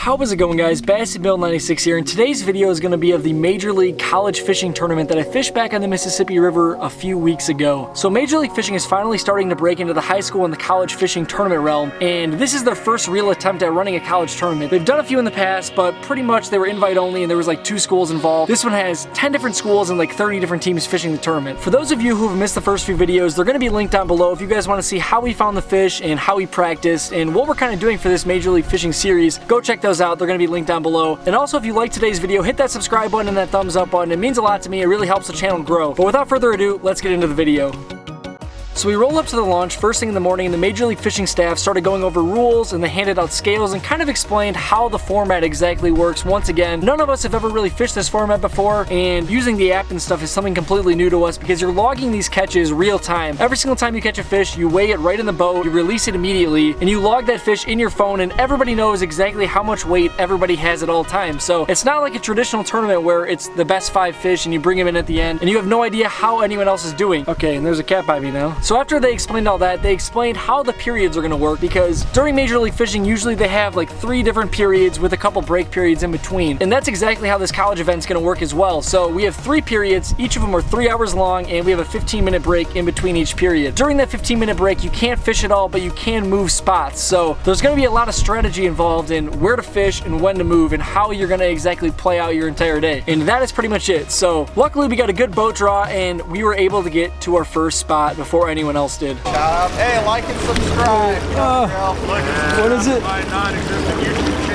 How is it going, guys? Bill96 here, and today's video is going to be of the Major League College Fishing Tournament that I fished back on the Mississippi River a few weeks ago. So Major League Fishing is finally starting to break into the high school and the college fishing tournament realm, and this is their first real attempt at running a college tournament. They've done a few in the past, but pretty much they were invite only, and there was like 2 schools involved. This one has 10 different schools and like 30 different teams fishing the tournament. For those of you who have missed the first few videos, they're going to be linked down below if you guys want to see how we found the fish and how we practiced and what we're kind of doing for this Major League Fishing series. Go check those out. They're going to be linked down below. And also, if you like today's video, hit that subscribe button and that thumbs up button. It means a lot to me. It really helps the channel grow. But without further ado, let's get into the video. So we roll up to the launch first thing in the morning, and the Major League Fishing staff started going over rules, and they handed out scales and kind of explained how the format exactly works. Once again, none of us have ever really fished this format before, and using the app and stuff is something completely new to us because you're logging these catches real time. Every single time you catch a fish, you weigh it right in the boat, you release it immediately, and you log that fish in your phone, and everybody knows exactly how much weight everybody has at all times. So it's not like a traditional tournament where it's the best 5 fish and you bring them in at the end, and you have no idea how anyone else is doing. Okay, and there's a cat by me now. So after they explained all that, they explained how the periods are going to work, because during Major League Fishing, usually they have like 3 different periods with a couple break periods in between. And that's exactly how this college event is going to work as well. So we have 3 periods, each of them are 3 hours long, and we have a 15-minute break in between each period. During that 15-minute break, you can't fish at all, but you can move spots. So there's going to be a lot of strategy involved in where to fish and when to move and how you're going to exactly play out your entire day. And that is pretty much it. So luckily we got a good boat draw, and we were able to get to our first spot before anyone else did. Shout out. Hey, like and subscribe. What is it? My non-existent YouTube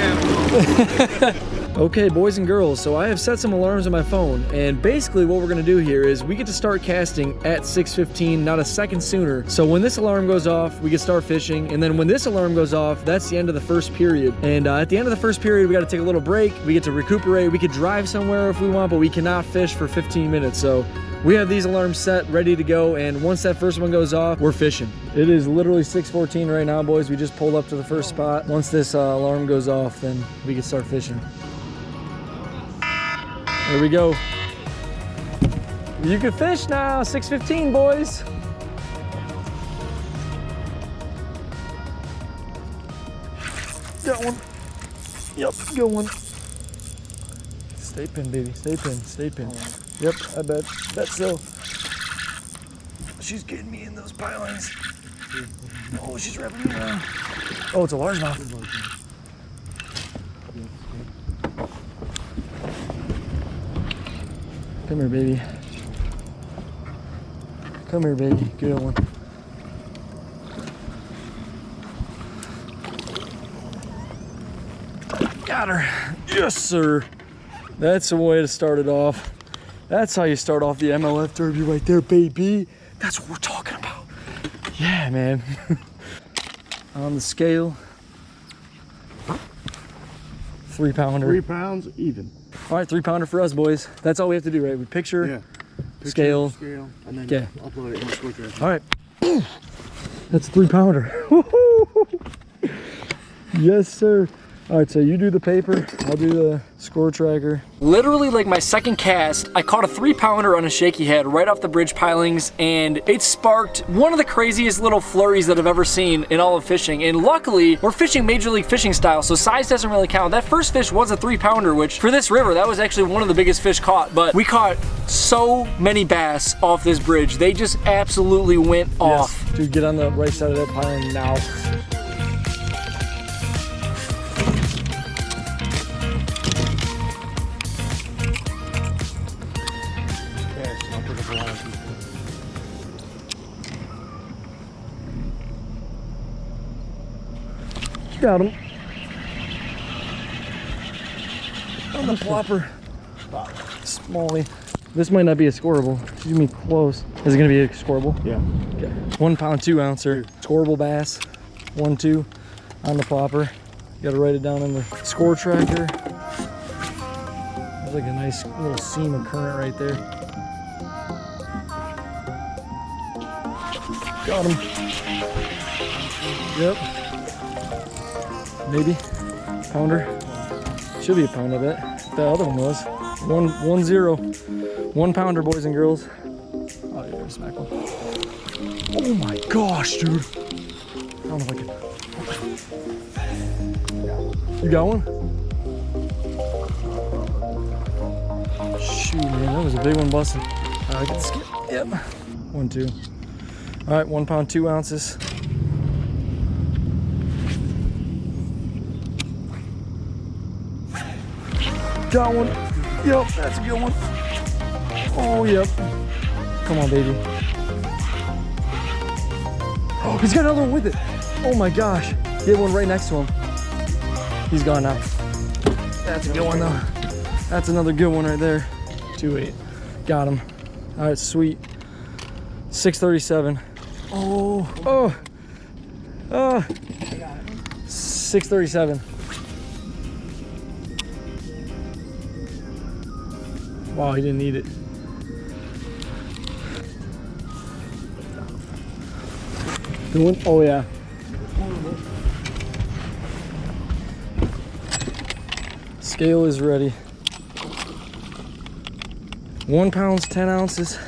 channel. Okay, boys and girls, so I have set some alarms on my phone, and basically what we're gonna do here is we get to start casting at 6:15, not a second sooner. So when this alarm goes off, we can start fishing, and then when this alarm goes off, that's the end of the first period. And at the end of the first period, we gotta take a little break, we get to recuperate, we could drive somewhere if we want, but we cannot fish for 15 minutes. So we have these alarms set, ready to go, and once that first one goes off, we're fishing. It is literally 6:14 right now, boys. We just pulled up to the first spot. Once this alarm goes off, then we can start fishing. There we go. You can fish now, 6:15, boys. Got one. Yep, good one. Stay pin, baby, stay pin, stay pin. Yep, I bet so. She's getting me in those pilings. Oh, she's wrapping me around. Oh, it's a largemouth. Come here, baby. Come here, baby. Good one. Got her. Yes, sir. That's the way to start it off. That's how you start off the MLF derby right there, baby. That's what we're talking about. Yeah, man. On the scale, 3 pounder. 3 pounds even. All right, 3 pounder for us, boys. That's all we have to do, right? We picture, scale, and then upload it in the switcher. All right. That's a 3 pounder. Yes, sir. All right, so you do the paper, I'll do the score tracker. Literally, like my second cast, I caught a 3 pounder on a shaky head right off the bridge pilings, and it sparked one of the craziest little flurries that I've ever seen in all of fishing. And luckily, we're fishing Major League Fishing style, so size doesn't really count. That first fish was a 3 pounder, which for this river, that was actually one of the biggest fish caught. But we caught so many bass off this bridge. They just absolutely went off. Dude, get on the right side of that piling now. Got him. On the plopper. Smallie. This might not be a scoreable. She's gonna be close. Is it gonna be a scoreable? Yeah. Okay. 1 pound, 2 ouncer. Scoreable bass. 1-2 on the plopper. You gotta write it down in the score tracker. There's like a nice little seam of current right there. Got him. Yep. Maybe. Pounder. Should be a pound, I bet. The other one was. 1-0. 1 pounder, boys and girls. Oh, yeah, there's a smack one. Oh my gosh, dude. I don't know if I can. You got one? Shoot, man, that was a big one busting. I get the skip. Yep. 1, 2. All right, 1 pound, 2 ounces. Got one. Yep, that's a good one. Oh, yep. Come on, baby. Oh, he's got another one with it. Oh my gosh. He had one right next to him. He's gone now. That's a good one though. That's another good one right there. 2.8. Got him. All right, sweet. 637. Oh, oh. 637. Wow, he didn't need it. Good one? Oh yeah. Scale is ready. 1 pound, 10 ounces.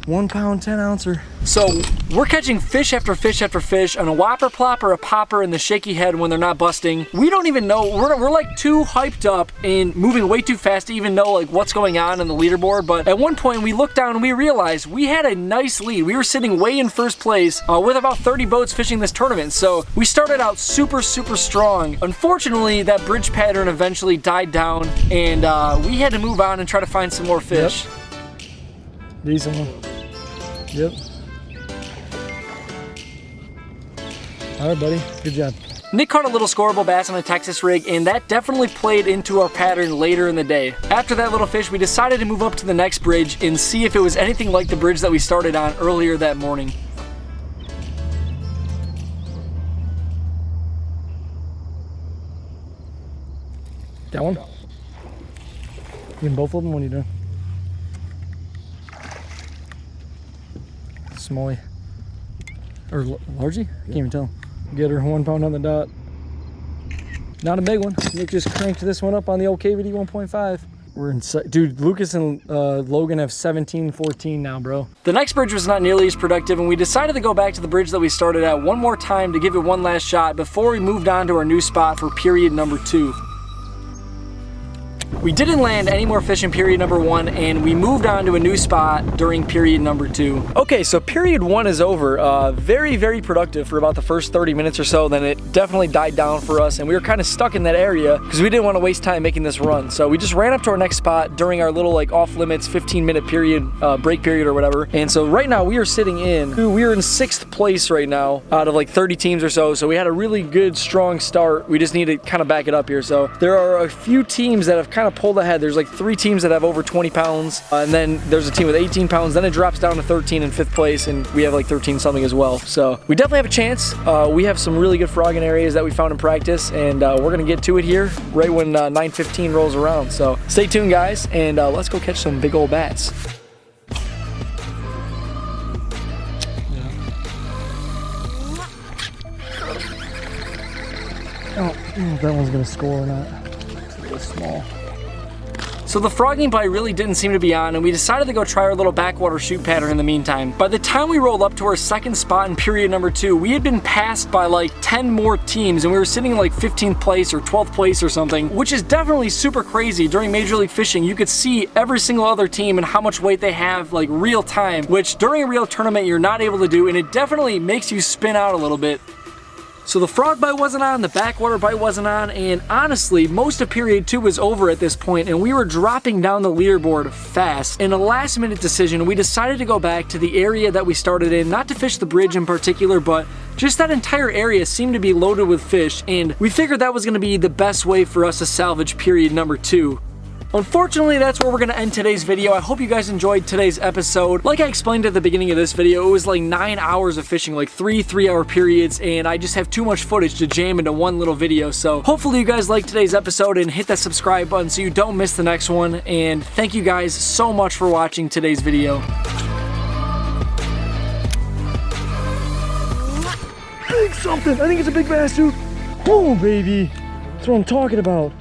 1 pound, 10 ouncer. So we're catching fish after fish after fish on a whopper plopper, a popper, and the shaky head when they're not busting. We don't even know, we're like too hyped up and moving way too fast to even know like what's going on in the leaderboard. But at one point we looked down and we realized we had a nice lead. We were sitting way in first place with about 30 boats fishing this tournament. So we started out super, super strong. Unfortunately, that bridge pattern eventually died down and we had to move on and try to find some more fish. Yep. Decent one. Yep. All right, buddy. Good job. Nick caught a little scoreable bass on a Texas rig, and that definitely played into our pattern later in the day. After that little fish, we decided to move up to the next bridge and see if it was anything like the bridge that we started on earlier that morning. Got one? You getting both of them? What are you doing? Smallie. Or largey? Can't even tell. Get her 1 pound on the dot. Not a big one. Nick just cranked this one up on the old KVD 1.5. We're in, dude, Lucas and Logan have 17-14 now, bro. The next bridge was not nearly as productive, and we decided to go back to the bridge that we started at one more time to give it one last shot before we moved on to our new spot for period number 2. We didn't land any more fish in period number 1, and we moved on to a new spot during period number 2. Okay, so period 1 is over. Very, very productive for about the first 30 minutes or so. Then it definitely died down for us, and we were kind of stuck in that area because we didn't want to waste time making this run. So we just ran up to our next spot during our little like off limits 15-minute period, break period or whatever. And so right now we are sitting in, we are in 6th place right now out of like 30 teams or so. So we had a really good, strong start. We just need to kind of back it up here. So there are a few teams that have kind of pulled ahead. There's like 3 teams that have over 20 pounds, and then there's a team with 18 pounds. Then it drops down to 13 in 5th place, and we have like 13 something as well. So we definitely have a chance. We have some really good frogging areas that we found in practice, and we're gonna get to it here right when 9:15 rolls around. So stay tuned, guys, and let's go catch some big old bats. I don't know if that one's gonna score or not. It's a little small. So the frogging bite really didn't seem to be on, and we decided to go try our little backwater shoot pattern in the meantime. By the time we rolled up to our second spot in period number 2, we had been passed by like 10 more teams, and we were sitting in like 15th place or 12th place or something, which is definitely super crazy. During Major League Fishing, you could see every single other team and how much weight they have like real time, which during a real tournament you're not able to do, and it definitely makes you spin out a little bit. So the frog bite wasn't on, the backwater bite wasn't on, and honestly, most of period 2 was over at this point, and we were dropping down the leaderboard fast. In a last minute decision, we decided to go back to the area that we started in, not to fish the bridge in particular, but just that entire area seemed to be loaded with fish, and we figured that was gonna be the best way for us to salvage period number 2. Unfortunately, that's where we're gonna end today's video. I hope you guys enjoyed today's episode. Like I explained at the beginning of this video, it was like 9 hours of fishing, like 3 3-hour periods, and I just have too much footage to jam into one little video. So hopefully you guys liked today's episode and hit that subscribe button so you don't miss the next one. And thank you guys so much for watching today's video. Big something! I think it's a big bass, dude. Oh, baby. That's what I'm talking about.